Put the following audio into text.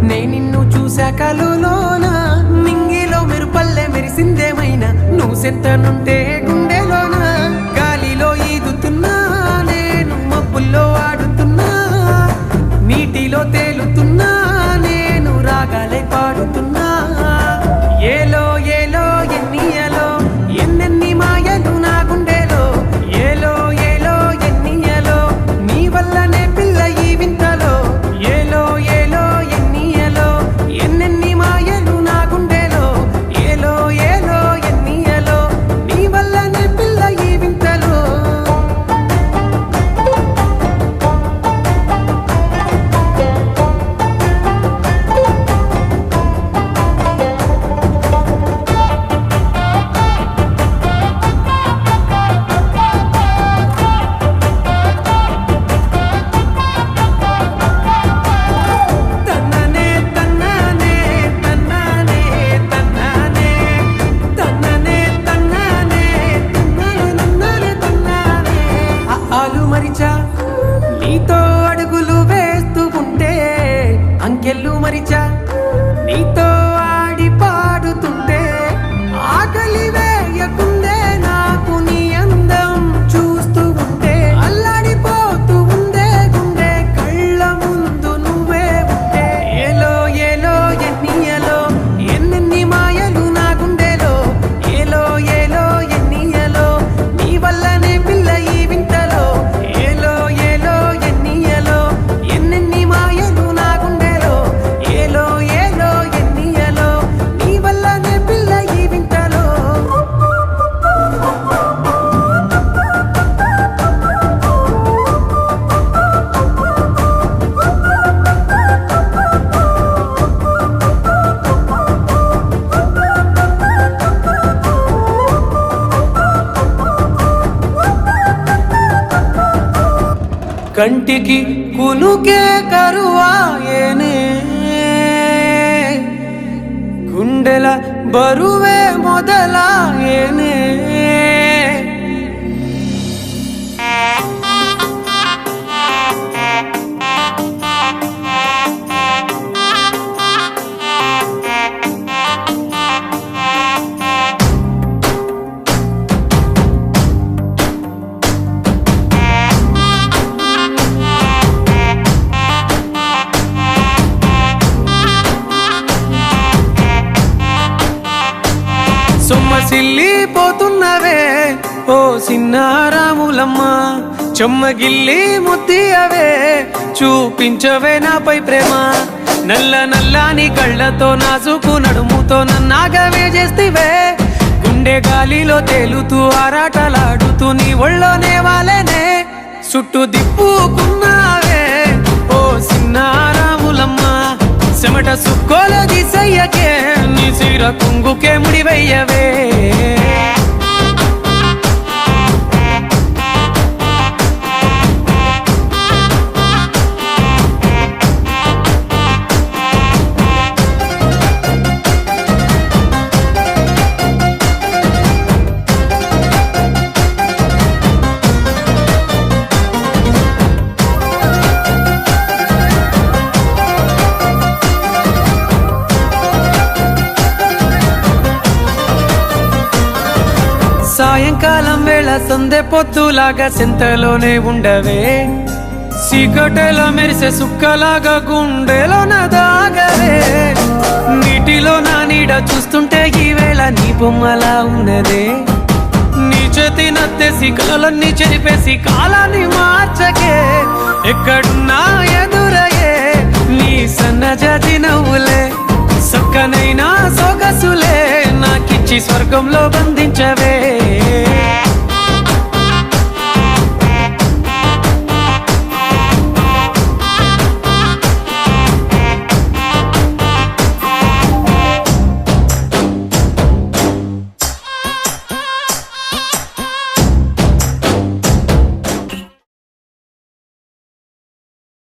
నే నిన్ను చూశాక లోన మింగిలో మెరుపల్లె మెరిసిందేమైనా నువ్వు సెత్తనుంటే గుండెలోన గాలిలో ఈదుతున్నా నేను మబ్బుల్లో ఆడుతున్నా నీటిలో తేలుతున్నా నేను రాగాలై పాడుతున్నా ఏలో ఏలో ఎన్నియలో ఎన్నెన్ని మాయలు నా గుండెలో ఏలో ఏలో ఎన్నియలో నీ వల్లనే పిల్ల ఈ వింతలో ఏలో ఏలో ఎన్నియలో ఎన్నెన్ని మాయలు నా గుండెలో ఏలో ఏలో ఎన్నియలో నీ వల్లనే పిల్ల ఈ వింతలో నీతో అడుగులు వేస్తూ ఉంటే అంకెళ్ళు మరిచా నీతో ఆడి పాడుతుంటే ఆకలి వేయకుందే నాకు నీ అందం చూస్తూ ఉంటే అల్లాడిపోతూ ఉందే గుండె కళ్ళ ముందు నువ్వే ఉంటే ఏలో ఏలో ఎన్నియలో ఎన్నెన్ని మాయలు నా గుండెలో ఏలో ఏలో ఎన్నియలో నీ వల్లనే పిల్ల ఈ వింతలో ఏలో ఏలో ఎన్నియలో ఎన్నెన్ని మాయలు నా గుండెలో ఏలో ఏలో ఎన్నియలో నీ వల్లనే పిల్ల ఈ వింతలో కంటికి కునుకే కరువాయేనే గుండెల బరువే మొదలాయేనే సొమ్మసిల్లిపోతున్నవే ఓ సిన్నారాములమ్మ చెమ్మగిల్లి ముద్దియవే చూపించవే నాపై ప్రేమ నల్ల నల్లాని కళ్ళతో నాసుకు నడుముతో నన్నాగవే చేస్తివే గుండె గాలిలో తేలుతూ ఆరాటలాడుతూ నీ ఒళ్ళోనే వాలేనే చుట్టూ దిప్పుకున్నావే ఓ సిన్నారాములమ్మ చెమట సుక్కోల దిశయ్యకే నీ సిర కుంగుకే ముడివయ్యవే సాయంకాలం వేళ సందె పొద్దులాగా సెంతలోనే ఉండవే సీకటెలో మెరిసే సుక్కలాగా గుండెలో దాగవే నీటిలో నా నీడ చూస్తుంటే ఈ వేళ నీ బొమ్మలా ఉన్నదే నీ చేతి నత్తేసి కలలన్నీ చెరిపేసి కాలాన్ని మార్చకే ఎక్కడున్నా ఎదురయ్యే నీ సన్నజాతి నవ్వులే సక్కనైనా సొగసులే నాకిచ్చి స్వర్గంలో బంధించవే